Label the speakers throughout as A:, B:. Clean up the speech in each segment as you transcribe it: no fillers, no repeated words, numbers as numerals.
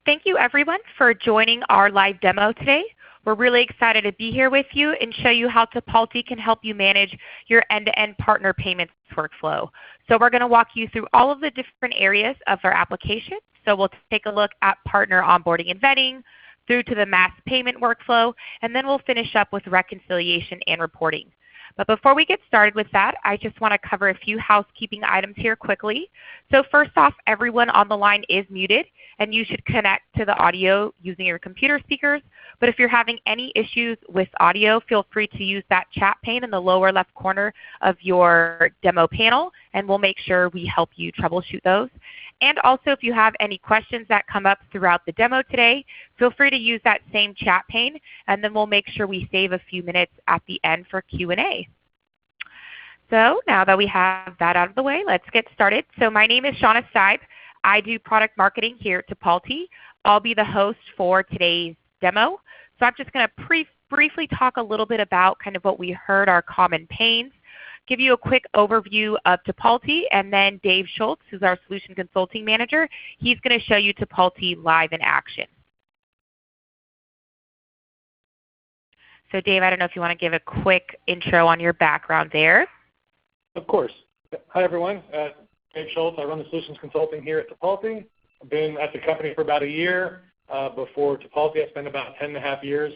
A: Thank you everyone for joining our live demo today. We're really excited to be here with you and show you how Tipalti can help you manage your end-to-end partner payments workflow. So we're going to walk you through all of the different areas of our application. So we'll take a look at partner onboarding and vetting, through to the mass payment workflow, and then we'll finish up with reconciliation and reporting. But before we get started with that, I just want to cover a few housekeeping items here quickly. So first off, everyone on the line is muted, and you should connect to the audio using your computer speakers. But if you're having any issues with audio, feel free to use that chat pane in the lower left corner of your demo panel, and we'll make sure we help you troubleshoot those. And also, if you have any questions that come up throughout the demo today, feel free to use that same chat pane, and then we'll make sure we save a few minutes at the end for Q&A. So now that we have that out of the way, let's get started. So my name is Shauna Stibe. I do product marketing here at Tipalti. I'll be the host for today's demo. So I'm just going to briefly talk a little bit about kind of what we heard, our common pains, give you a quick overview of Tipalti, and then Dave Schultz, who's our Solution Consulting Manager, he's going to show you Tipalti live in action. So Dave, I don't know if you want to give a quick intro on your background there.
B: Of course. Hi everyone, Dave Schultz. I run the Solutions Consulting here at Tipalti. I've been at the company for about a year. Before Tipalti, I spent about 10.5 years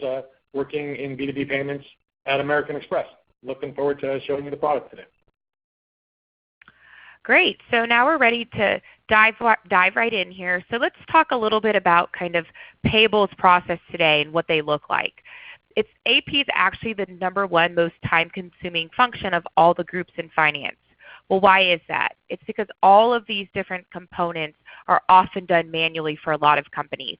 B: working in B2B payments at American Express. Looking forward to showing you the product today.
A: Great. So now we're ready to dive right in here. So let's talk a little bit about kind of payables process today and what they look like. AP is actually the #1 most time-consuming function of all the groups in finance. Well, why is that? It's because all of these different components are often done manually for a lot of companies.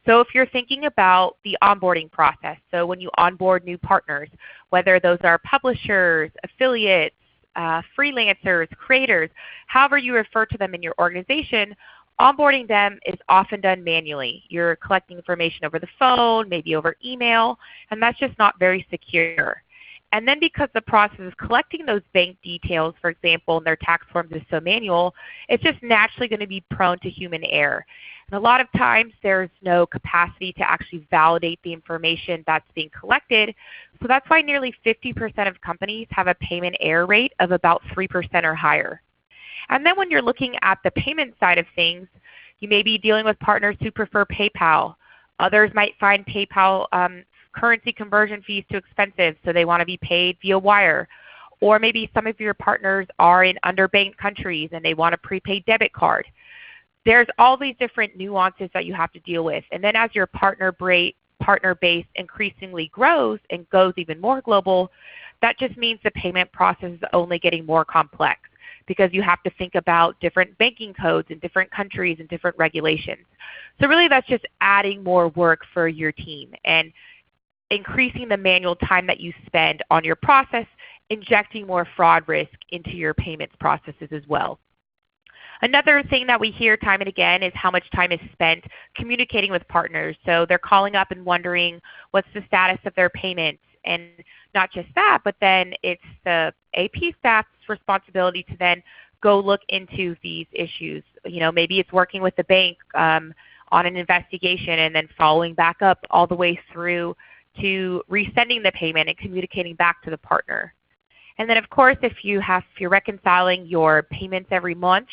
A: So if you're thinking about the onboarding process, so when you onboard new partners, whether those are publishers, affiliates, freelancers, creators, however you refer to them in your organization, onboarding them is often done manually. You're collecting information over the phone, maybe over email, and that's just not very secure. And then because the process of collecting those bank details, for example, in their tax forms is so manual, it's just naturally going to be prone to human error. And a lot of times there's no capacity to actually validate the information that's being collected. So that's why nearly 50% of companies have a payment error rate of about 3% or higher. And then when you're looking at the payment side of things, you may be dealing with partners who prefer PayPal. Others might find PayPal currency conversion fees too expensive, so they want to be paid via wire. Or maybe some of your partners are in underbanked countries and they want a prepaid debit card. There's all these different nuances that you have to deal with. And then as your partner base increasingly grows and goes even more global, that just means the payment process is only getting more complex because you have to think about different banking codes in different countries and different regulations. So really that's just adding more work for your team and increasing the manual time that you spend on your process, injecting more fraud risk into your payments processes as well. Another thing that we hear time and again is how much time is spent communicating with partners. So they're calling up and wondering what's the status of their payments. And not just that, but then it's the AP staff's responsibility to then go look into these issues. You know, maybe it's working with the bank on an investigation and then following back up all the way through to resending the payment and communicating back to the partner. And then of course, if you're reconciling your payments every month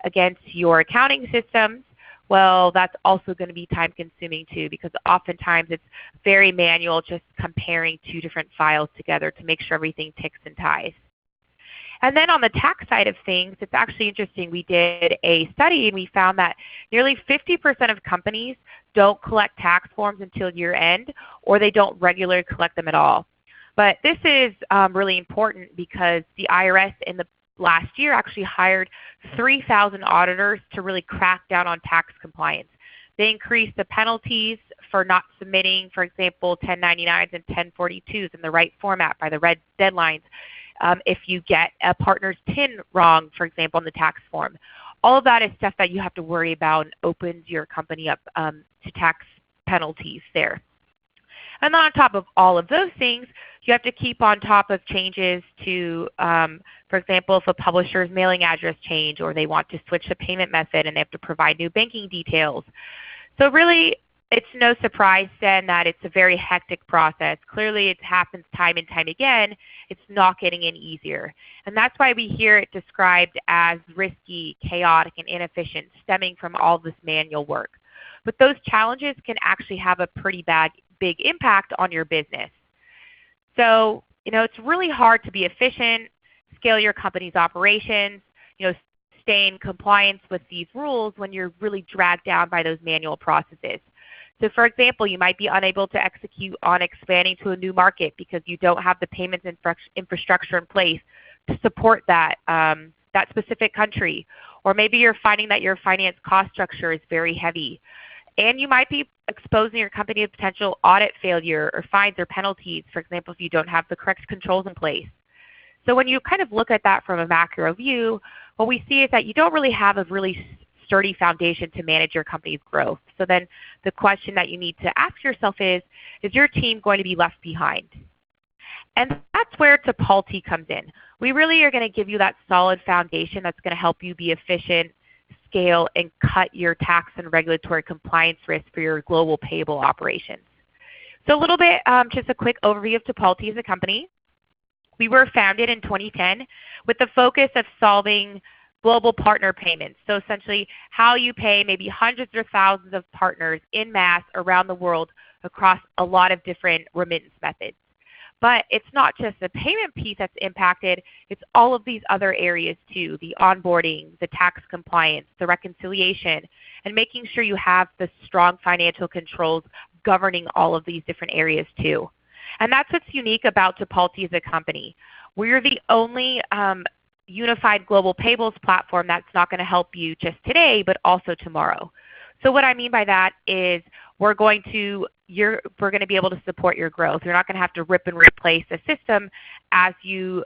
A: against your accounting systems, well, that's also going to be time consuming too, because oftentimes it's very manual, just comparing two different files together to make sure everything ticks and ties. And then on the tax side of things, it's actually interesting. We did a study and we found that nearly 50% of companies don't collect tax forms until year end, or they don't regularly collect them at all. But this is really important because the IRS in the last year actually hired 3,000 auditors to really crack down on tax compliance. They increased the penalties for not submitting, for example, 1099s and 1042s in the right format by the red deadlines. If you get a partner's TIN wrong, for example, on the tax form. All of that is stuff that you have to worry about and opens your company up to tax penalties there. And then on top of all of those things, you have to keep on top of changes to, for example, if a publisher's mailing address change or they want to switch the payment method and they have to provide new banking details. So really, it's no surprise then that it's a very hectic process. Clearly, it happens time and time again. It's not getting any easier. And that's why we hear it described as risky, chaotic, and inefficient, stemming from all this manual work. But those challenges can actually have a pretty big impact on your business. So, it's really hard to be efficient, scale your company's operations, stay in compliance with these rules when you're really dragged down by those manual processes. So for example, you might be unable to execute on expanding to a new market because you don't have the payments infrastructure in place to support that specific country. Or maybe you're finding that your finance cost structure is very heavy. And you might be exposing your company to potential audit failure or fines or penalties, for example, if you don't have the correct controls in place. So when you kind of look at that from a macro view, what we see is that you don't really have a really sturdy foundation to manage your company's growth. So then the question that you need to ask yourself is your team going to be left behind? And that's where Tipalti comes in. We really are going to give you that solid foundation that's going to help you be efficient, scale, and cut your tax and regulatory compliance risk for your global payable operations. So a little bit, just a quick overview of Tipalti as a company. We were founded in 2010 with the focus of solving global partner payments. So essentially how you pay maybe hundreds or thousands of partners en masse around the world across a lot of different remittance methods. But it's not just the payment piece that's impacted, it's all of these other areas too, the onboarding, the tax compliance, the reconciliation, and making sure you have the strong financial controls governing all of these different areas too. And that's what's unique about Tipalti as a company. We're the only unified global payables platform that's not going to help you just today, but also tomorrow. So what I mean by that is we're going to be able to support your growth. You're not going to have to rip and replace a system as you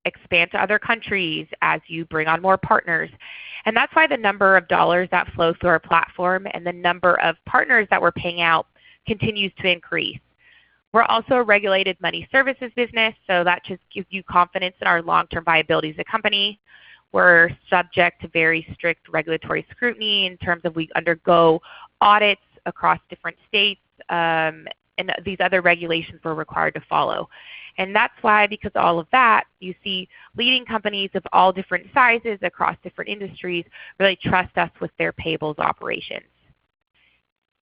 A: expand to other countries, as you bring on more partners. And that's why the number of dollars that flow through our platform and the number of partners that we're paying out continues to increase. We're also a regulated money services business, so that just gives you confidence in our long-term viability as a company. We're subject to very strict regulatory scrutiny in terms of we undergo audits across different states, and these other regulations we're required to follow. And that's why, because of all of that, you see leading companies of all different sizes across different industries really trust us with their payables operations.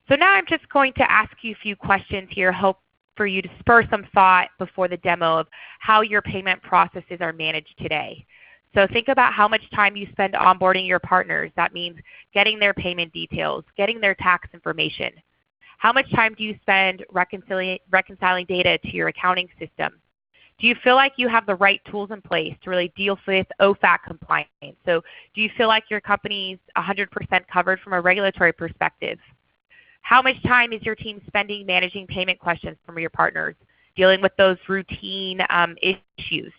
A: So now I'm just going to ask you a few questions here, hope for you to spur some thought before the demo of how your payment processes are managed today. So think about how much time you spend onboarding your partners. That means getting their payment details, getting their tax information. How much time do you spend reconciling data to your accounting system? Do you feel like you have the right tools in place to really deal with OFAC compliance? So do you feel like your company's 100% covered from a regulatory perspective? How much time is your team spending managing payment questions from your partners, dealing with those routine issues?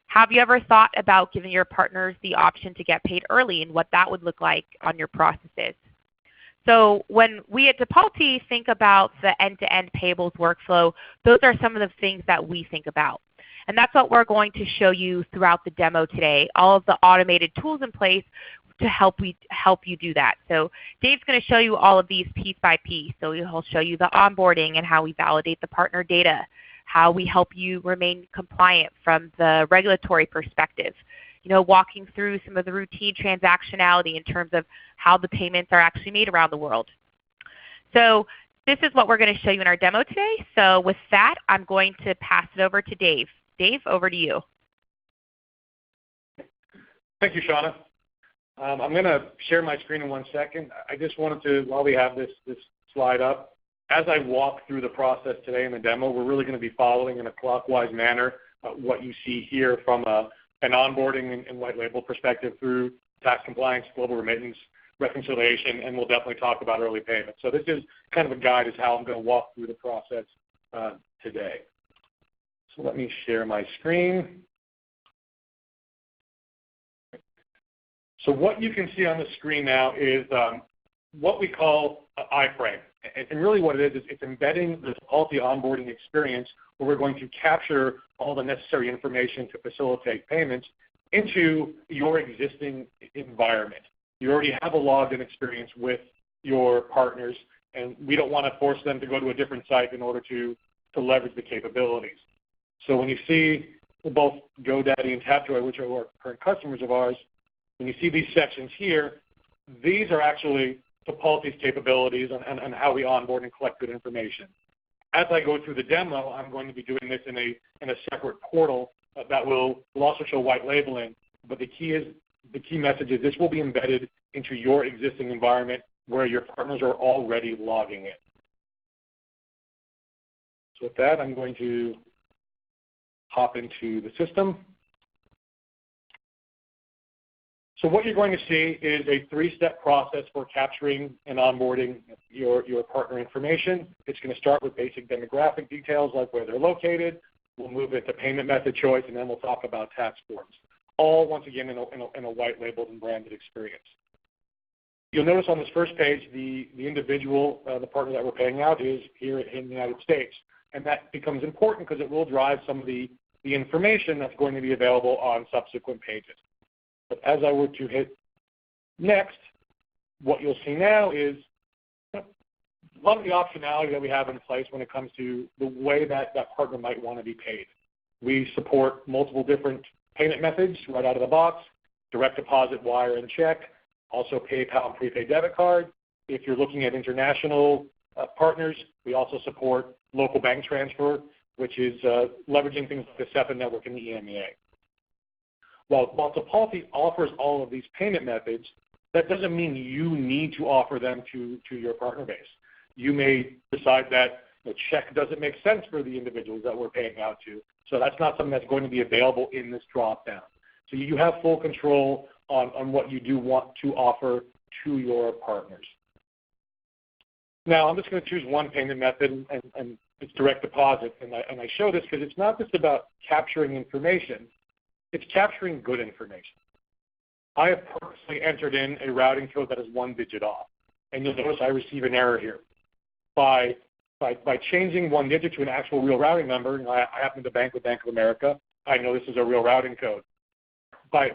A: Have you ever thought about giving your partners the option to get paid early and what that would look like on your processes? So when we at Tipalti think about the end-to-end payables workflow, those are some of the things that we think about. And that's what we're going to show you throughout the demo today, all of the automated tools in place to help you do that. So Dave's going to show you all of these piece by piece. So he'll show you the onboarding and how we validate the partner data, how we help you remain compliant from the regulatory perspective, walking through some of the routine transactionality in terms of how the payments are actually made around the world. So this is what we're going to show you in our demo today. So with that, I'm going to pass it over to Dave. Dave, over to you.
B: Thank you, Shauna. I'm going to share my screen in 1 second. I just wanted to, while we have this slide up, as I walk through the process today in the demo, we're really going to be following in a clockwise manner what you see here from an onboarding and white label perspective through tax compliance, global remittance, reconciliation, and we'll definitely talk about early payment. So this is kind of a guide as how I'm going to walk through the process today. So let me share my screen. So what you can see on the screen now is what we call an iframe. And really what it is it's embedding the Tipalti onboarding experience where we're going to capture all the necessary information to facilitate payments into your existing environment. You already have a logged-in experience with your partners, and we don't want to force them to go to a different site in order to leverage the capabilities. So when you see both GoDaddy and Tapjoy, which are our current customers of ours, when you see these sections here, these are actually Tipalti's capabilities and how we onboard and collect good information. As I go through the demo, I'm going to be doing this in a separate portal that will also show white labeling. But the key message is this will be embedded into your existing environment where your partners are already logging in. So with that, I'm going to hop into the system. So what you're going to see is a 3-step process for capturing and onboarding your partner information. It's going to start with basic demographic details like where they're located. We'll move into payment method choice, and then we'll talk about tax forms. All, once again, in a white labeled and branded experience. You'll notice on this first page, the individual, the partner that we're paying out is here in the United States. And that becomes important because it will drive some of the information that's going to be available on subsequent pages. But as I were to hit next, what you'll see now is a lot of the optionality that we have in place when it comes to the way that partner might want to be paid. We support multiple different payment methods right out of the box: direct deposit, wire, and check, also PayPal and prepaid debit card. If you're looking at international partners, we also support local bank transfer, which is leveraging things like the SEPA network and the EMEA. While Tipalti offers all of these payment methods, that doesn't mean you need to offer them to your partner base. You may decide that the check doesn't make sense for the individuals that we're paying out to, so that's not something that's going to be available in this drop-down. So you have full control on what you do want to offer to your partners. Now, I'm just going to choose one payment method, and it's direct deposit. And I show this because it's not just about capturing information. It's capturing good information. I have purposely entered in a routing code that is 1 digit off. And you'll notice I receive an error here. By changing 1 digit to an actual real routing number, I happen to bank with Bank of America, I know this is a real routing code. By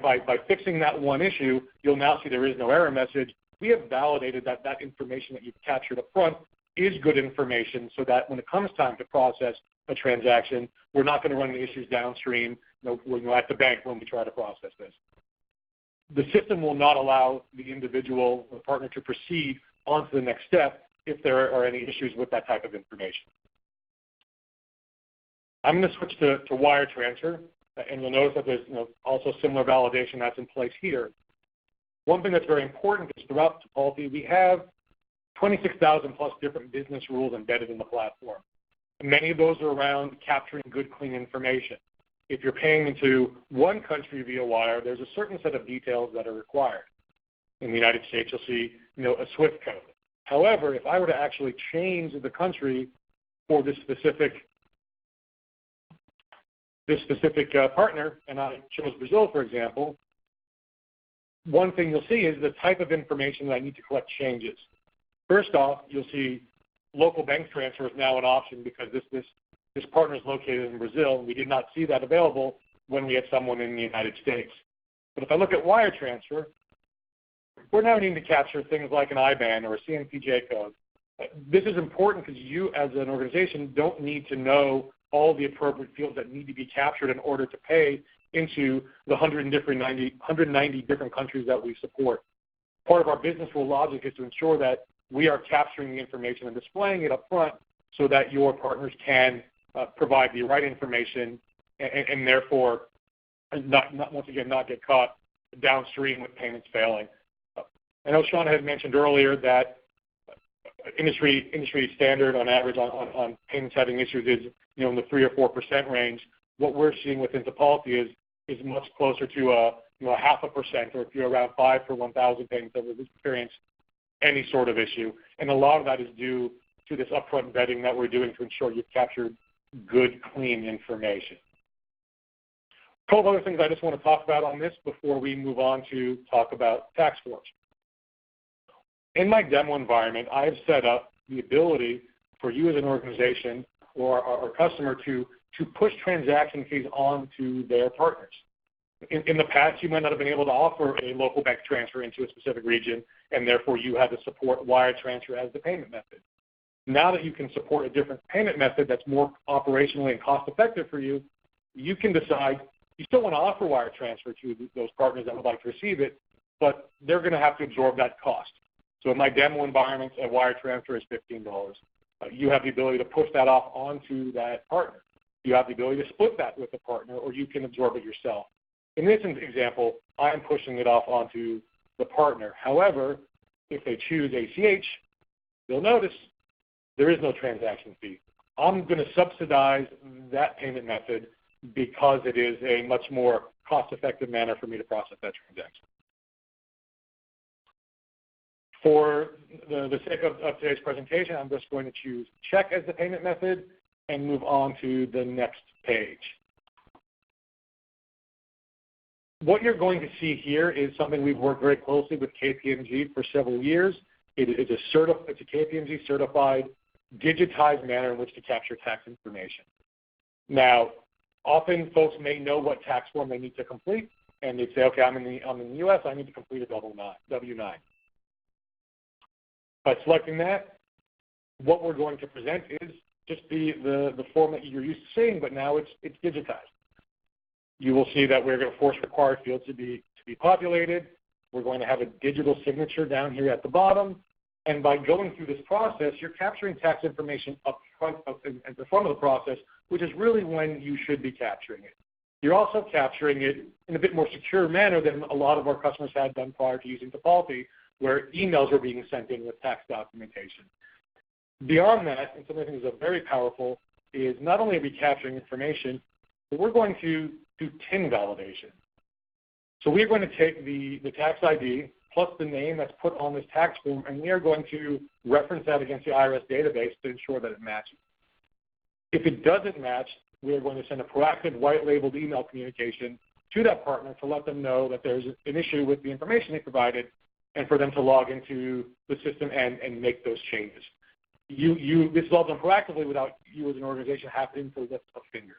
B: fixing that one issue, you'll now see there is no error message. We have validated that information that you've captured up front is good information so that when it comes time to process a transaction, we're not going to run into issues downstream at the bank when we try to process this. The system will not allow the individual or partner to proceed on to the next step if there are any issues with that type of information. I'm going to switch to wire transfer, and you'll notice that there's also similar validation that's in place here. One thing that's very important is throughout Tipalti, we have 26,000 plus different business rules embedded in the platform. Many of those are around capturing good, clean information. If you're paying into one country via wire, there's a certain set of details that are required. In the United States, you'll see a SWIFT code. However, if I were to actually change the country for this specific partner, and I chose Brazil, for example, one thing you'll see is the type of information that I need to collect changes. First off, you'll see local bank transfer is now an option because this partner is located in Brazil, and we did not see that available when we had someone in the United States. But if I look at wire transfer, we're now needing to capture things like an IBAN or a CNPJ code. This is important because you as an organization don't need to know all the appropriate fields that need to be captured in order to pay into the 190 different countries that we support. Part of our business rule logic is to ensure that we are capturing the information and displaying it up front so that your partners can provide the right information and therefore not get caught downstream with payments failing. I know Sean had mentioned earlier that industry standard on average on payments having issues is in the 3 or 4% range. What we're seeing within Tipalti is much closer to a 0.5%, or if you're around 5 per 1,000 payments that we've experienced any sort of issue. And a lot of that is due to this upfront vetting that we're doing to ensure you've captured good, clean information. A couple of other things I just want to talk about on this before we move on to talk about tax forms. In my demo environment, I have set up the ability for you as an organization or our customer to push transaction fees on to their partners. In the past, you might not have been able to offer a local bank transfer into a specific region, and therefore you had to support wire transfer as the payment method. Now that you can support a different payment method that's more operationally and cost-effective for you, you can decide you still want to offer wire transfer to those partners that would like to receive it, but they're going to have to absorb that cost. So in my demo environment, a wire transfer is $15. You have the ability to push that off onto that partner. You have the ability to split that with the partner, or you can absorb it yourself. In this example, I'm pushing it off onto the partner. However, if they choose ACH, they'll notice there is no transaction fee. I'm going to subsidize that payment method because it is a much more cost-effective manner for me to process that transaction. For the sake of today's presentation, I'm just going to choose check as the payment method and move on to the next page. What you're going to see here is something we've worked very closely with KPMG for several years. It's a KPMG certified, digitized manner in which to capture tax information. Now, often folks may know what tax form they need to complete, and they say, okay, I'm in the U.S., I need to complete a W-9. By selecting that, what we're going to present is just the form that you're used to seeing, but now it's digitized. You will see that we're going to force required fields to be populated. We're going to have a digital signature down here at the bottom. And by going through this process, you're capturing tax information at the front of the process, which is really when you should be capturing it. You're also capturing it in a bit more secure manner than a lot of our customers had done prior to using Tipalti, where emails were being sent in with tax documentation. Beyond that, and some of the things that are very powerful, is not only are we capturing information, but we're going to do TIN validation. So we're going to take the tax ID plus the name that's put on this tax form, and we are going to reference that against the IRS database to ensure that it matches. If it doesn't match, we are going to send a proactive white-labeled email communication to that partner to let them know that there's an issue with the information they provided, and for them to log into the system and make those changes. This is all done proactively without you as an organization having to lift a finger.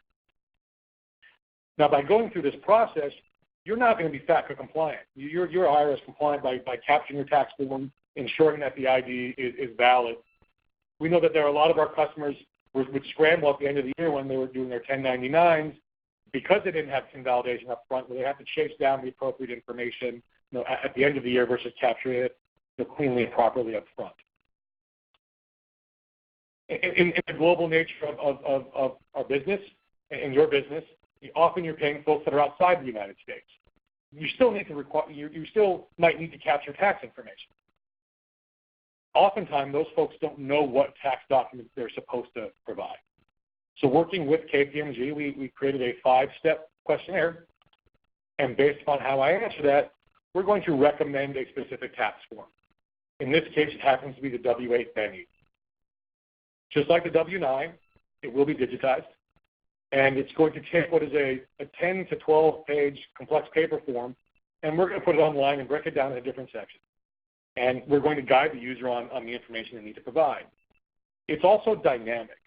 B: Now, by going through this process, you're not going to be FATCA compliant. You're IRS compliant by capturing your tax form, ensuring that the ID is valid. We know that there are a lot of our customers would scramble at the end of the year when they were doing their 1099s because they didn't have TIN validation up front, where they have to chase down the appropriate information at the end of the year versus capturing it cleanly and properly up front. In the global nature of our business and your business, often you're paying folks that are outside the United States. You still need to you still might need to capture tax information. Oftentimes, those folks don't know what tax documents they're supposed to provide. So working with KPMG, we created a 5-step questionnaire, and based upon how I answer that, we're going to recommend a specific tax form. In this case, it happens to be the W-8 Benny. Just like the W-9, it will be digitized, and it's going to take what is a 10 to 12-page complex paper form, and we're going to put it online and break it down into different sections. And we're going to guide the user on the information they need to provide. It's also dynamic.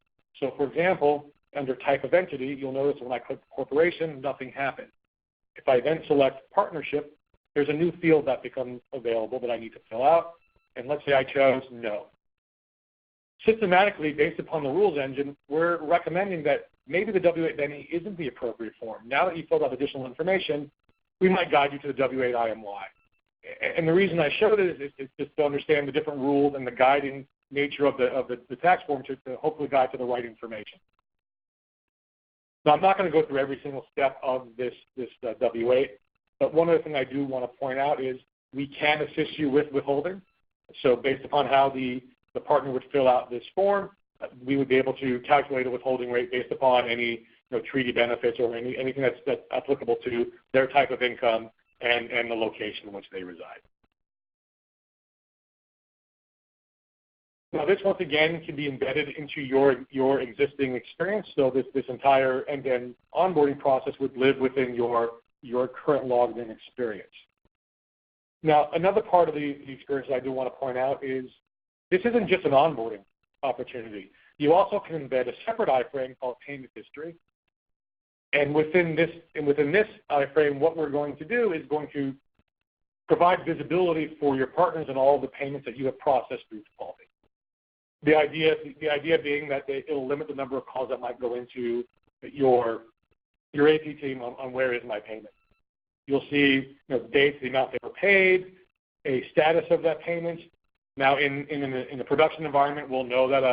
B: So, for example, under type of entity, you'll notice when I click corporation, nothing happens. If I then select partnership, there's a new field that becomes available that I need to fill out, and let's say I chose no. Systematically, based upon the rules engine, we're recommending that maybe the W-8 Benny isn't the appropriate form. Now that you've filled out additional information, we might guide you to the W-8 IMY. And the reason I showed it is just to understand the different rules and the guiding nature of the tax form to hopefully guide to the right information. Now, I'm not going to go through every single step of this W-8, but one other thing I do want to point out is we can assist you with withholding. So based upon how the partner would fill out this form, we would be able to calculate a withholding rate based upon any treaty benefits or anything that's applicable to their type of income and the location in which they reside. Now, this, once again, can be embedded into your existing experience. So this entire end-to-end onboarding process would live within your current logged-in experience. Now, another part of the experience I do want to point out is this isn't just an onboarding opportunity. You also can embed a separate iframe called payment history. And within this frame, what we're going to do is going to provide visibility for your partners and all the payments that you have processed through Tipalti. The idea being that it'll limit the number of calls that might go into your AP team on where is my payment. You'll see dates, the amount they were paid, a status of that payment. Now, in the production environment, we'll know that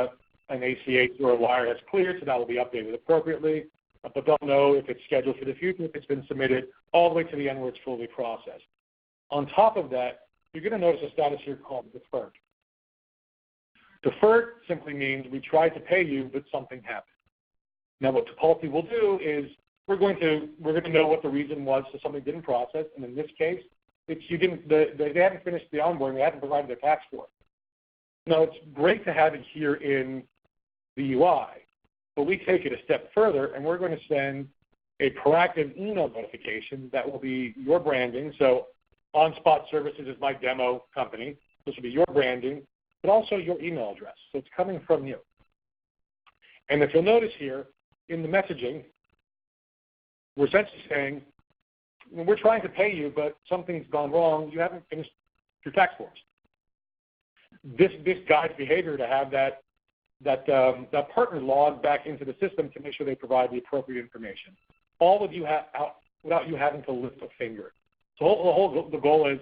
B: an ACH or a wire has cleared, so that will be updated appropriately. But they'll know if it's scheduled for the future, if it's been submitted, all the way to the end where it's fully processed. On top of that, you're going to notice a status here called deferred. Deferred simply means we tried to pay you, but something happened. Now, what Tipalti will do is we're going to know what the reason was so something didn't process, and in this case, they hadn't finished the onboarding, they hadn't provided their tax form. Now, it's great to have it here in the UI, but we take it a step further, and we're going to send a proactive email notification that will be your branding. So OnSpot Services is my demo company. This will be your branding, but also your email address. So it's coming from you. And if you'll notice here, in the messaging, we're essentially saying, we're trying to pay you, but something's gone wrong. You haven't finished your tax forms. This guides behavior to have that partner log back into the system to make sure they provide the appropriate information. All of you without you having to lift a finger. So the goal is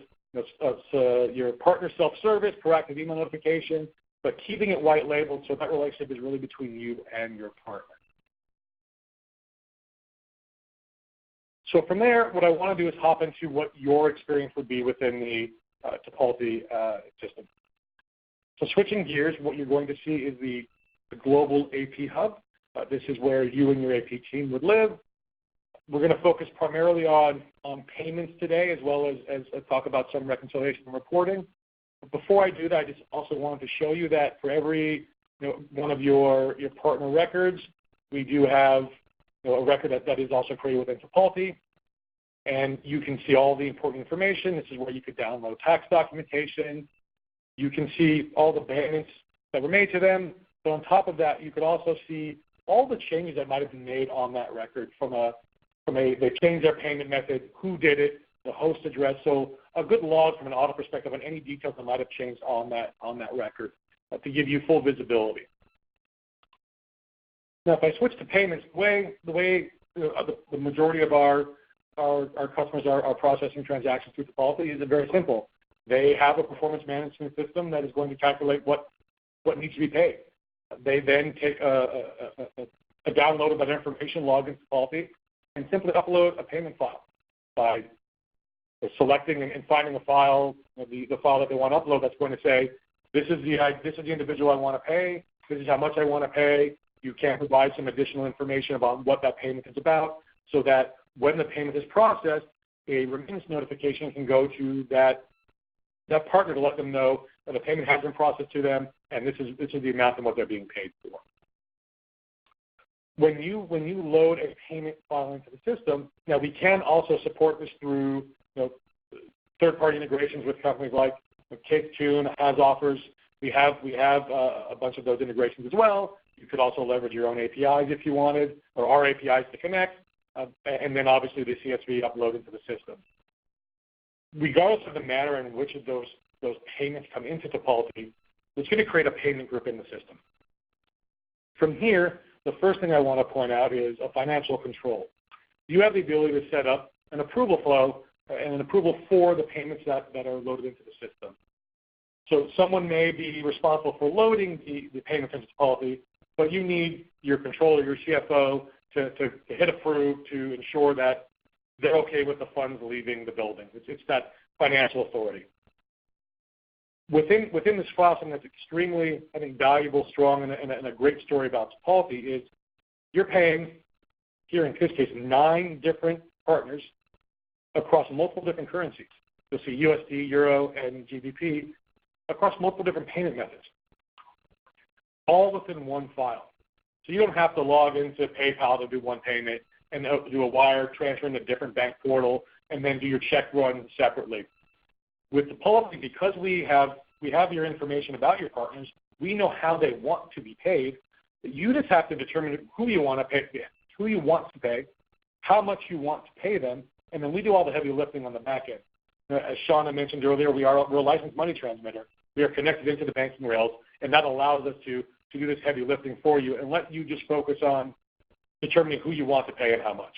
B: your partner self-service, proactive email notification, but keeping it white labeled so that relationship is really between you and your partner. So from there, what I want to do is hop into what your experience would be within the Tipalti system. So switching gears, what you're going to see is the global AP hub. This is where you and your AP team would live. We're going to focus primarily on payments today, as well as talk about some reconciliation and reporting. But before I do that, I just also wanted to show you that for every one of your partner records, we do have a record that is also created within Tipalti. And you can see all the important information. This is where you could download tax documentation. You can see all the payments that were made to them. But on top of that, you could also see all the changes that might have been made on that record they changed their payment method, who did it, the host address. So a good log from an audit perspective on any details that might have changed on that record to give you full visibility. Now, if I switch to payments, the way the majority of our customers are processing transactions through Tipalti is very simple. They have a performance management system that is going to calculate what needs to be paid. They then take a download of that information, log into Tipalti, and simply upload a payment file by selecting and finding a file, the file that they want to upload that's going to say, this is the individual I want to pay, this is how much I want to pay. You can provide some additional information about what that payment is about so that when the payment is processed, a remittance notification can go to that partner to let them know that the payment has been processed to them and this is the amount and what they're being paid for. When you load a payment file into the system, now we can also support this through third-party integrations with companies like CakeTune, HasOffers. We have a bunch of those integrations as well. You could also leverage your own APIs if you wanted, or our APIs to connect, and then obviously the CSV upload into the system. Regardless of the manner in which of those payments come into Tipalti, it's going to create a payment group in the system. From here, the first thing I want to point out is a financial control. You have the ability to set up an approval flow and an approval for the payments that are loaded into the system. So someone may be responsible for loading the payments into Tipalti, but you need your controller, your CFO, to hit approve to ensure that they're okay with the funds leaving the building. It's that financial authority. Within this file, something that's extremely, I think, valuable, strong, and a great story about Tipalti is you're paying, here in this case, 9 different partners across multiple different currencies. You'll see USD, Euro, and GBP across multiple different payment methods, all within one file. So you don't have to log into PayPal to do one payment and do a wire transfer in a different bank portal and then do your check run separately. With Tipalti, because we have your information about your partners, we know how they want to be paid. You just have to determine who you want to pay, how much you want to pay them, and then we do all the heavy lifting on the back end. As Shauna mentioned earlier, we're a licensed money transmitter. We are connected into the banking rails, and that allows us to do this heavy lifting for you and let you just focus on determining who you want to pay and how much.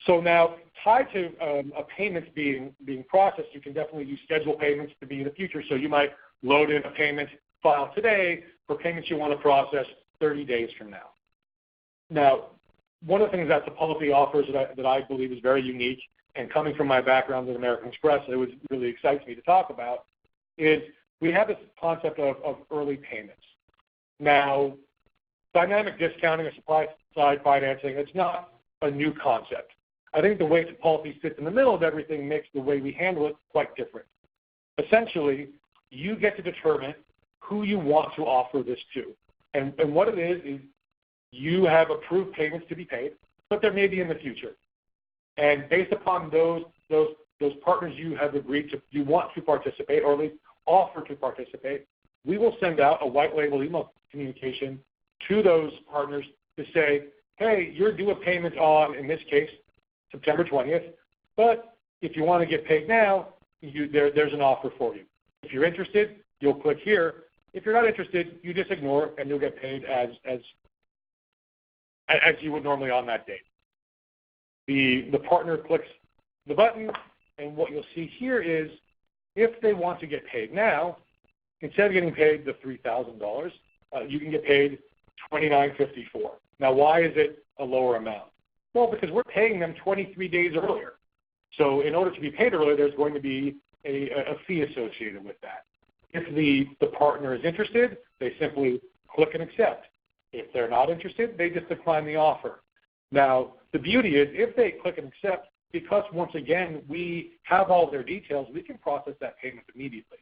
B: So now, tied to a payments being processed, you can definitely use schedule payments to be in the future. So you might load in a payment file today for payments you want to process 30 days from now. Now, one of the things that Tipalti offers that I believe is very unique, and coming from my background at American Express, it really excites me to talk about, is we have this concept of early payments. Now, dynamic discounting or supply-side financing, it's not a new concept. I think the way Tipalti sits in the middle of everything makes the way we handle it quite different. Essentially, you get to determine who you want to offer this to. And what it is you have approved payments to be paid, but there may be in the future. And based upon those partners you have agreed to, you want to participate, or at least offer to participate, we will send out a white label email communication to those partners to say, hey, you're due a payment on, in this case, September 20th, but if you want to get paid now, there's an offer for you. If you're interested, you'll click here. If you're not interested, you just ignore and you'll get paid as you would normally on that date. The partner clicks the button, and what you'll see here is if they want to get paid now, instead of getting paid the $3,000, you can get paid $2,954. Now, why is it a lower amount? Well, because we're paying them 23 days earlier. So in order to be paid earlier, there's going to be a fee associated with that. If the partner is interested, they simply click and accept. If they're not interested, they just decline the offer. Now, the beauty is if they click and accept, because once again, we have all their details, we can process that payment immediately.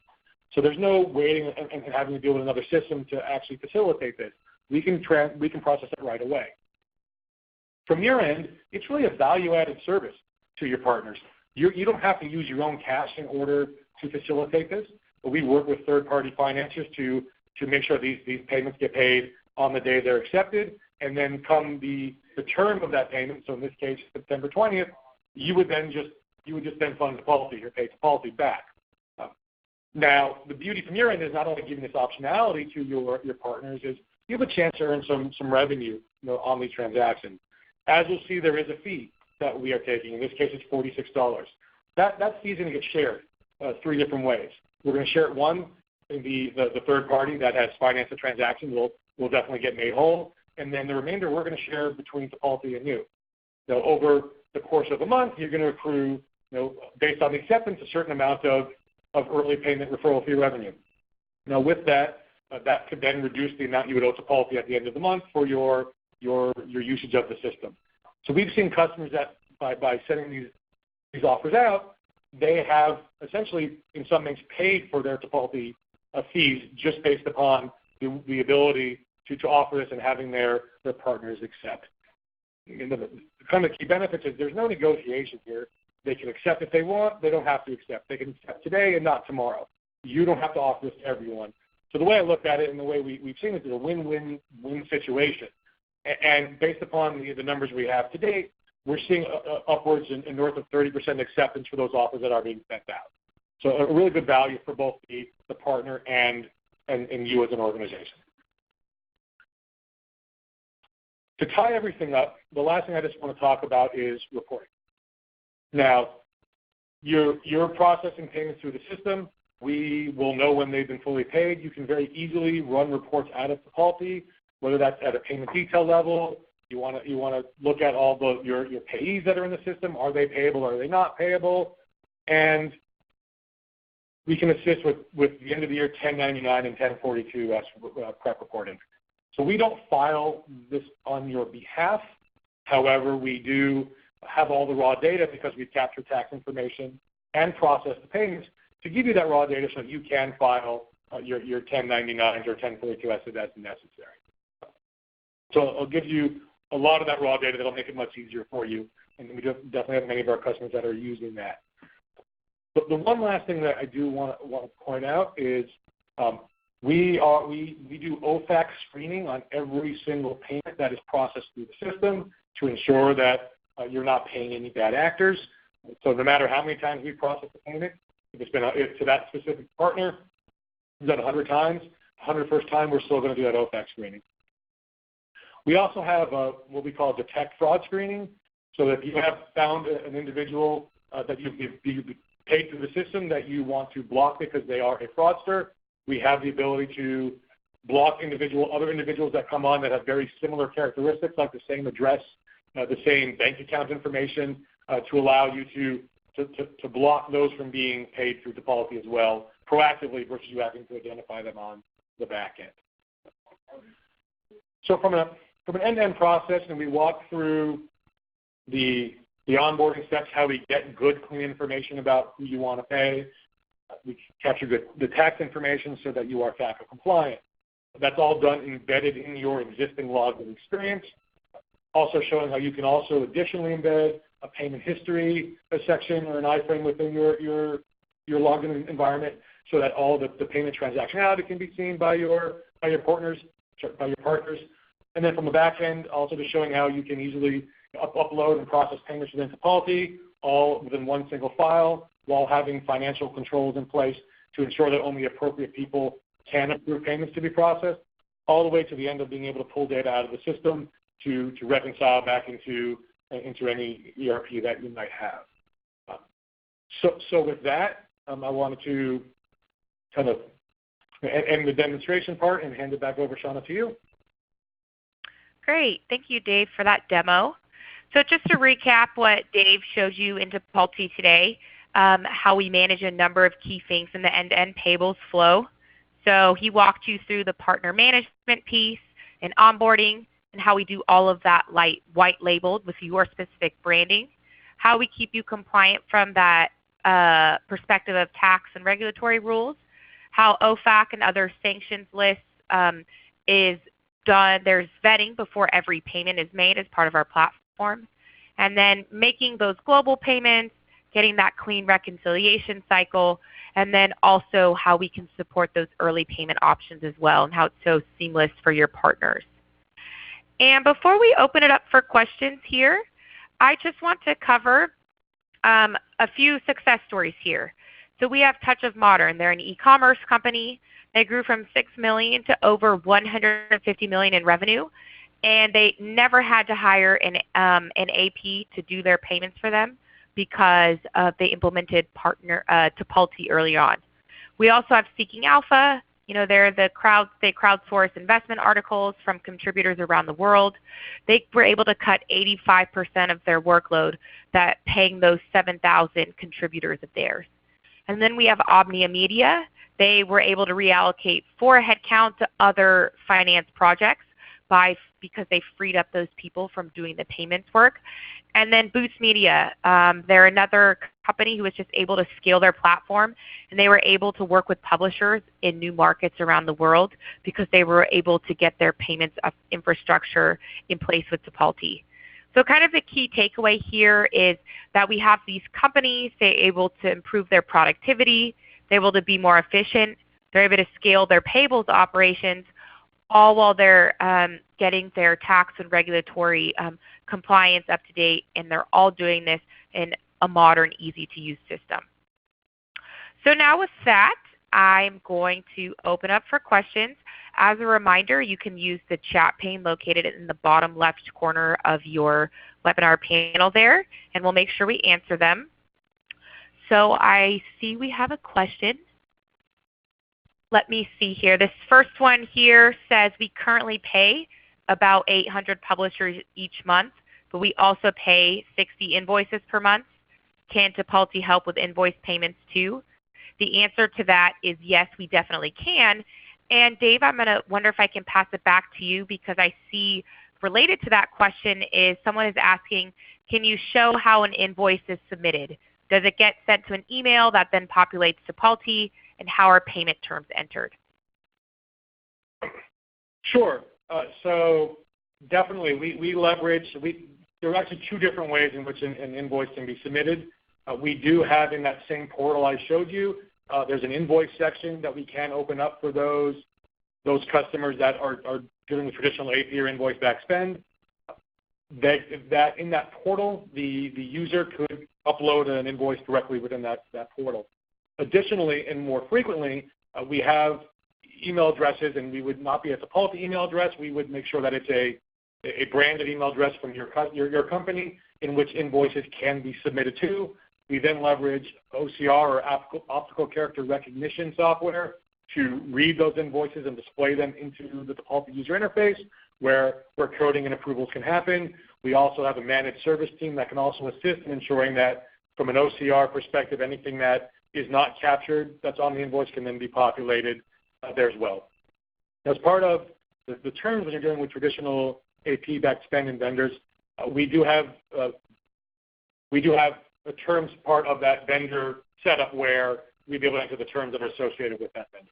B: So there's no waiting and having to deal with another system to actually facilitate this. We can process it right away. From your end, it's really a value-added service to your partners. You don't have to use your own cash in order to facilitate this, but we work with third-party financiers to make sure these payments get paid on the day they're accepted, and then come the term of that payment, so in this case, September 20th, you would just then fund Tipalti or pay Tipalti back. Now, the beauty from your end is not only giving this optionality to your partners, is you have a chance to earn some revenue on these transactions. As you'll see, there is a fee that we are taking. In this case, it's $46. That fee is going to get shared 3 different ways. We're going to share it, one, the third party that has financed the transaction will definitely get made whole, and then the remainder we're going to share between Tipalti and you. Now, over the course of a month, you're going to accrue, based on the acceptance, a certain amount of early payment referral fee revenue. Now, with that, that could then reduce the amount you would owe Tipalti at the end of the month for your usage of the system. So we've seen customers that by sending these offers out, they have essentially, in some ways, paid for their Tipalti fees just based upon the ability to offer this and having their partners accept. And the kind of key benefits is there's no negotiation here. They can accept if they want. They don't have to accept. They can accept today and not tomorrow. You don't have to offer this to everyone. So the way I look at it and the way we've seen it is a win-win-win situation. And based upon the numbers we have to date, we're seeing upwards and north of 30% acceptance for those offers that are being sent out. So a really good value for both the partner and you as an organization. To tie everything up, the last thing I just want to talk about is reporting. Now, you're processing payments through the system. We will know when they've been fully paid. You can very easily run reports out of Tipalti, whether that's at a payment detail level. You want to look at all your payees that are in the system. Are they payable? Are they not payable? And we can assist with the end of the year 1099 and 1042 prep reporting. So we don't file this on your behalf. However, we do have all the raw data because we've captured tax information and processed the payments to give you that raw data so that you can file your 1099s or 1042 as necessary. So I'll give you a lot of that raw data that'll make it much easier for you, and we definitely have many of our customers that are using that. But the one last thing that I do want to point out is We do OFAC screening on every single payment that is processed through the system to ensure that you're not paying any bad actors. So no matter how many times we process the payment, if it's been to that specific partner, we've done 100 times, 101st time we're still going to do that OFAC screening. We also have what we call detect fraud screening. So that if you have found an individual that you've paid through the system that you want to block because they are a fraudster, we have the ability to block other individuals that come on that have very similar characteristics, like the same address, the same bank account information, to allow you to block those from being paid through Tipalti as well, proactively versus you having to identify them on the back end. So from an end-to-end process, and we walk through the onboarding steps, how we get good, clean information about who you want to pay. We capture the tax information so that you are FACA compliant. That's all done embedded in your existing login experience. Also showing how you can also additionally embed a payment history section or an iframe within your login environment so that all the payment transactionality can be seen by your partners. And then from the back end, also just showing how you can easily upload and process payments within Tipalti, all within one single file, while having financial controls in place to ensure that only appropriate people can approve payments to be processed, all the way to the end of being able to pull data out of the system to reconcile back into any ERP that you might have. So with that, I wanted to kind of end the demonstration part and hand it back over, Shauna, to you.
A: Great. Thank you, Dave, for that demo. So just to recap what Dave showed you in Tipalti today, how we manage a number of key things in the end-to-end payables flow. So he walked you through the partner management piece and onboarding and how we do all of that white labeled with your specific branding, how we keep you compliant from that perspective of tax and regulatory rules, how OFAC and other sanctions lists is done. There's vetting before every payment is made as part of our platform. And then making those global payments, getting that clean reconciliation cycle, and then also how we can support those early payment options as well and how it's so seamless for your partners. And before we open it up for questions here, I just want to cover a few success stories here. So we have Touch of Modern. They're an e-commerce company. They grew from $6 million to over $150 million in revenue, and they never had to hire an AP to do their payments for them because they implemented Tipalti early on. We also have Seeking Alpha. You know, they crowdsource investment articles from contributors around the world. They were able to cut 85% of their workload that paying those 7,000 contributors of theirs. And then we have Omnia Media. They were able to reallocate 4 headcount to other finance projects because they freed up those people from doing the payments work. And then Boost Media, they're another company who was just able to scale their platform, and they were able to work with publishers in new markets around the world because they were able to get their payments infrastructure in place with Tipalti. So kind of the key takeaway here is that we have these companies, they're able to improve their productivity, they're able to be more efficient, they're able to scale their payables operations, all while they're getting their tax and regulatory compliance up to date, and they're all doing this in a modern, easy-to-use system. So now with that, I'm going to open up for questions. As a reminder, you can use the chat pane located in the bottom left corner of your webinar panel there, and we'll make sure we answer them. So I see we have a question. Let me see here. This first one here says we currently pay about 800 publishers each month, but we also pay 60 invoices per month. Can Tipalti help with invoice payments too? The answer to that is yes, we definitely can. And Dave, I'm going to wonder if I can pass it back to you because I see related to that question is someone is asking, can you show how an invoice is submitted? Does it get sent to an email that then populates Tipalti, and how are payment terms entered?
B: Sure. So definitely we leverage, there are actually 2 different ways in which an invoice can be submitted. We do have in that same portal I showed you There's an invoice section that we can open up for those customers that are doing the traditional AP or invoice back spend. That in that portal, the user could upload an invoice directly within that portal. Additionally, and more frequently, we have email addresses, and we would not be a Tipalti email address. We would make sure that it's a branded email address from your company in which invoices can be submitted to. We then leverage OCR or optical character recognition software to read those invoices and display them into the Tipalti user interface where coding and approvals can happen. We also have a managed service team that can also assist in ensuring that from an OCR perspective, anything that is not captured that's on the invoice can then be populated there as well. As part of the terms when you're dealing with traditional AP-backed spend and vendors, we do have a terms part of that vendor setup where we'd be able to enter the terms that are associated with that vendor.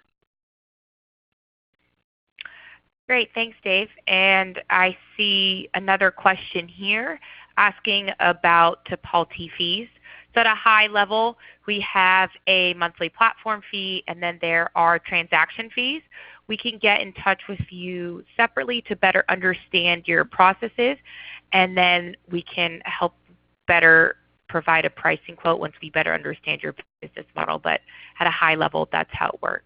A: Great, thanks, Dave. And I see another question here asking about Tipalti fees. So at a high level, we have a monthly platform fee, and then there are transaction fees. We can get in touch with you separately to better understand your processes, and then we can help better provide a pricing quote once we better understand your business model. But at a high level, that's how it works.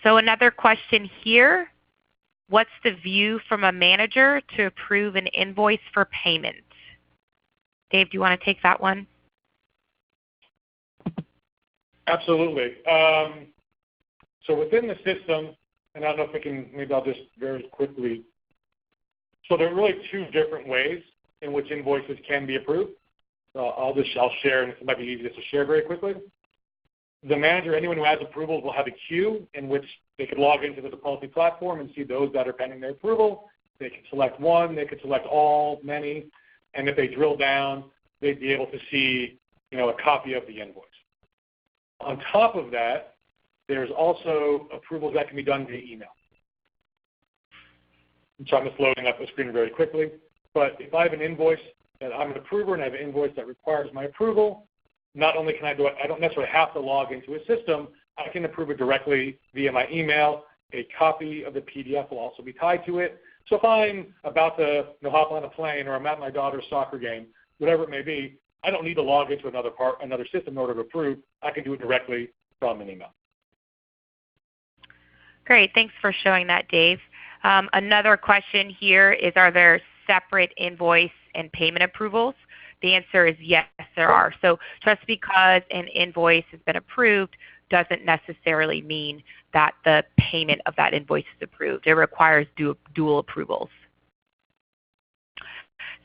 A: So another question here, what's the view from a manager to approve an invoice for payment? Dave, do you want to take that one?
B: Absolutely. So within the system, and I don't know if we can, maybe I'll just very quickly. So there are really two different ways in which invoices can be approved. I'll share, and it might be easiest to share very quickly. The manager, anyone who has approvals, will have a queue in which they could log into the Tipalti platform and see those that are pending their approval. They could select one, they could select all, many, and if they drill down, they'd be able to see, a copy of the invoice. On top of that, there's also approvals that can be done via email. So I'm just loading up the screen very quickly. But if I have an invoice that I'm an approver and I have an invoice that requires my approval, not only can I do it, I don't necessarily have to log into a system. I can approve it directly via my email. A copy of the PDF will also be tied to it. So if I'm about to hop on a plane or I'm at my daughter's soccer game, whatever it may be, I don't need to log into another system in order to approve. I can do it directly from an email.
A: Great. Thanks for showing that, Dave. Another question here is, are there separate invoice and payment approvals? The answer is yes, there are. So just because an invoice has been approved doesn't necessarily mean that the payment of that invoice is approved. It requires dual approvals.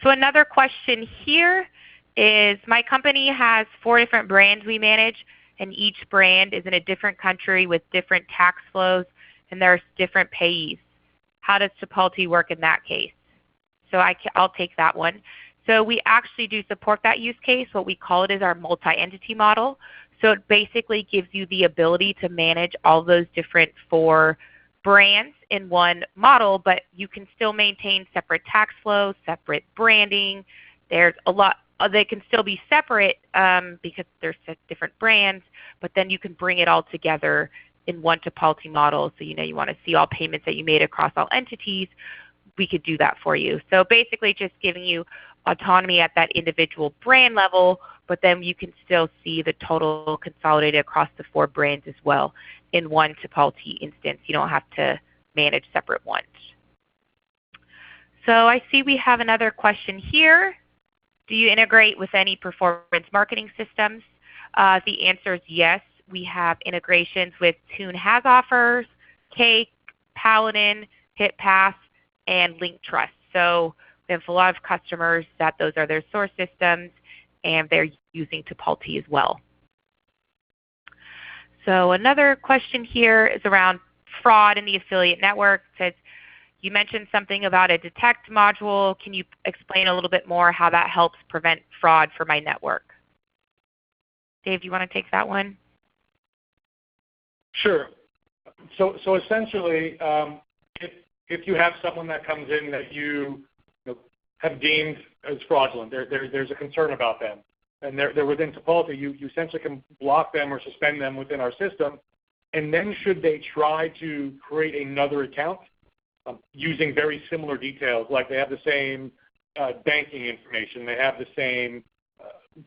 A: So another question here is, my company has 4 different brands we manage, and each brand is in a different country with different tax flows, and there's different payees. How does Tipalti work in that case? So I'll take that one. So we actually do support that use case. What we call it is our multi-entity model. So it basically gives you the ability to manage all those different 4 brands in one model, but you can still maintain separate tax flows, separate branding. There's a lot. They can still be separate because they're different brands, but then you can bring it all together in one Tipalti model. So you want to see all payments that you made across all entities. We could do that for you. So basically just giving you autonomy at that individual brand level, but then you can still see the total consolidated across the 4 brands as well in one Tipalti instance. You don't have to manage separate ones. So I see we have another question here. Do you integrate with any performance marketing systems? The answer is yes. We have integrations with Tune Has Offers, Cake, Paladin, HitPass, and LinkTrust. So we have a lot of customers that those are their source systems, and they're using Tipalti as well. So another question here is around fraud in the affiliate network. It says, you mentioned something about a detect module. Can you explain a little bit more how that helps prevent fraud for my network? Dave, do you want to take that one?
B: Sure. So essentially, if you have someone that comes in that you have deemed as fraudulent, there's a concern about them, and they're within Tipalti, you essentially can block them or suspend them within our system. And then should they try to create another account using very similar details, like they have the same banking information, they have the same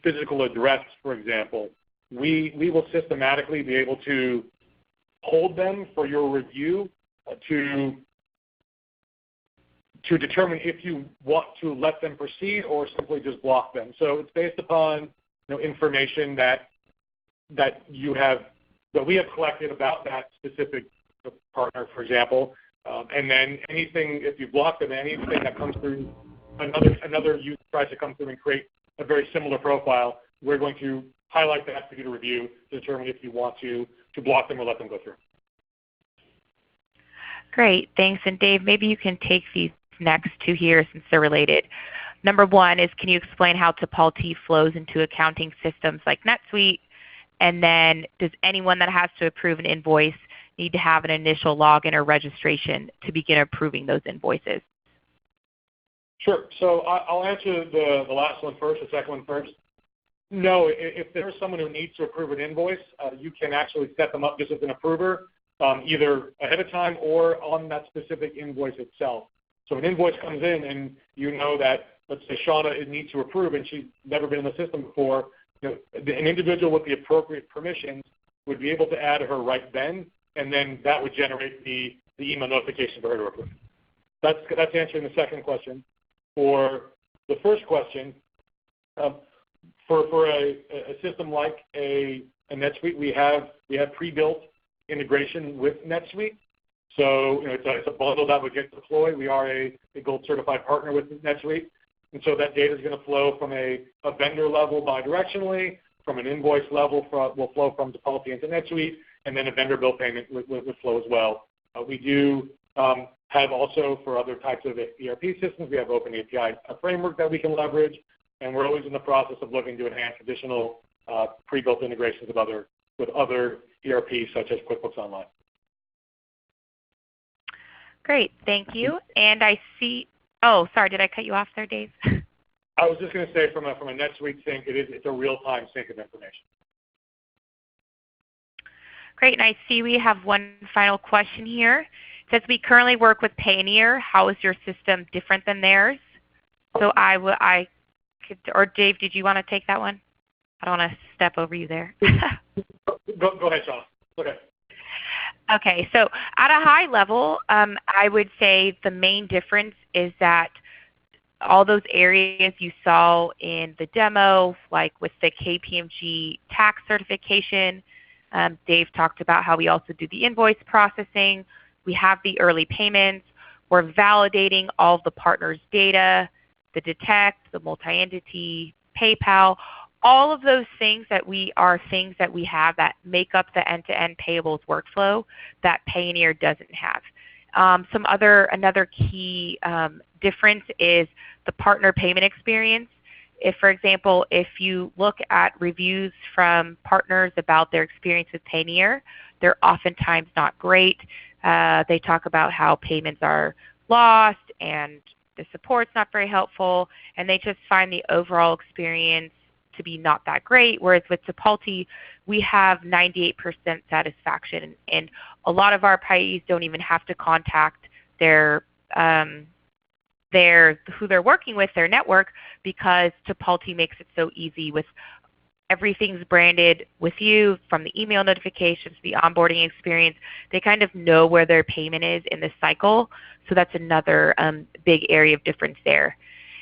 B: physical address, for example, we will systematically be able to hold them for your review to determine if you want to let them proceed or simply just block them. So it's based upon information that we have collected about that specific partner, for example, and then anything, if you block them, anything that comes through, another user tries to come through and create a very similar profile, we're going to highlight that for you to review to determine if you want to block them or let them go through.
A: Great, thanks. And Dave, maybe you can take these next two here since they're related. Number one is, can you explain how Tipalti flows into accounting systems like NetSuite? And then does anyone that has to approve an invoice need to have an initial login or registration to begin approving those invoices?
B: Sure. So I'll answer the last one first, the second one first. No, if there's someone who needs to approve an invoice, you can actually set them up just as an approver, either ahead of time or on that specific invoice itself. So an invoice comes in and you know that, let's say Shauna needs to approve and she's never been in the system before, an individual with the appropriate permissions would be able to add her right then, and then that would generate the email notification for her to approve. That's answering the second question. For the first question, for a system like a NetSuite, we have pre-built integration with NetSuite. So it's a bundle that would get deployed. We are a gold certified partner with NetSuite. And so that data is going to flow from a vendor level bidirectionally, from an invoice level will flow from Tipalti into NetSuite, and then a vendor bill payment would flow as well. We do have also for other types of ERP systems, we have open API framework that we can leverage, and we're always in the process of looking to enhance additional pre-built integrations with other ERPs such as QuickBooks Online.
A: Great, thank you. And I see, oh, sorry, did I cut you off there, Dave?
B: I was just going to say from a NetSuite sync, it's a real-time sync of information.
A: Great, and I see we have one final question here. It says, we currently work with Payoneer. How is your system different than theirs? So I could, or Dave, did you want to take that one? I don't want to step over you there.
B: Go ahead, Sean. Okay.
A: Okay, so at a high level, I would say the main difference is that all those areas you saw in the demo, like with the KPMG tax certification, Dave talked about how we also do the invoice processing. We have the early payments. We're validating all of the partners' data, the detect, the multi-entity, PayPal. All of those things that we have that make up the end-to-end payables workflow that Payoneer doesn't have. Another key difference is the partner payment experience. If, for example, if you look at reviews from partners about their experience with Payoneer, they're oftentimes not great. They talk about how payments are lost and the support's not very helpful, and they just find the overall experience to be not that great, whereas with Tipalti, we have 98% satisfaction, and a lot of our payees don't even have to contact who they're working with, their network, because Tipalti makes it so easy. With everything's branded with you, from the email notifications, the onboarding experience. They kind of know where their payment is in the cycle, so that's another big area of difference there.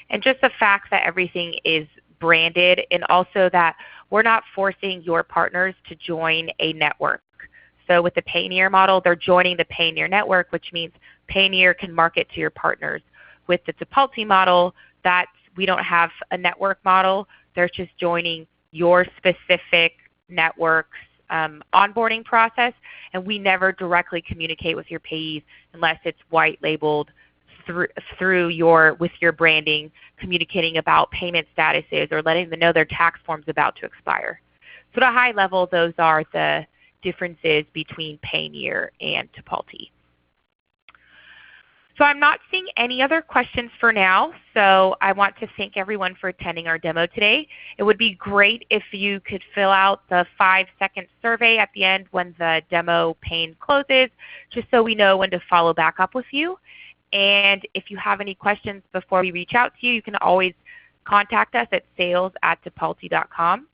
A: And just the fact that everything is branded, and also that we're not forcing your partners to join a network. So with the Payoneer model, they're joining the Payoneer network, which means Payoneer can market to your partners. With the Tipalti model, we don't have a network model. They're just joining your specific network's onboarding process, and we never directly communicate with your payees unless it's white labeled with your branding, communicating about payment statuses or letting them know their tax form's about to expire. So at a high level, those are the differences between Payoneer and Tipalti. So I'm not seeing any other questions for now, so I want to thank everyone for attending our demo today. It would be great if you could fill out the 5-second survey at the end when the demo pane closes, just so we know when to follow back up with you. And if you have any questions before we reach out to you, you can always contact us at sales@tipalti.com.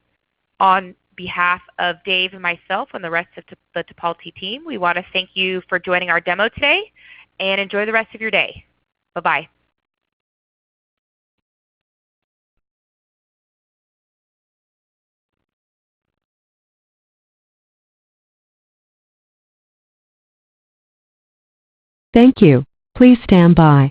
A: On behalf of Dave and myself and the rest of the Tipalti team, we want to thank you for joining our demo today, and enjoy the rest of your day. Bye-bye.
C: Thank you. Please stand by.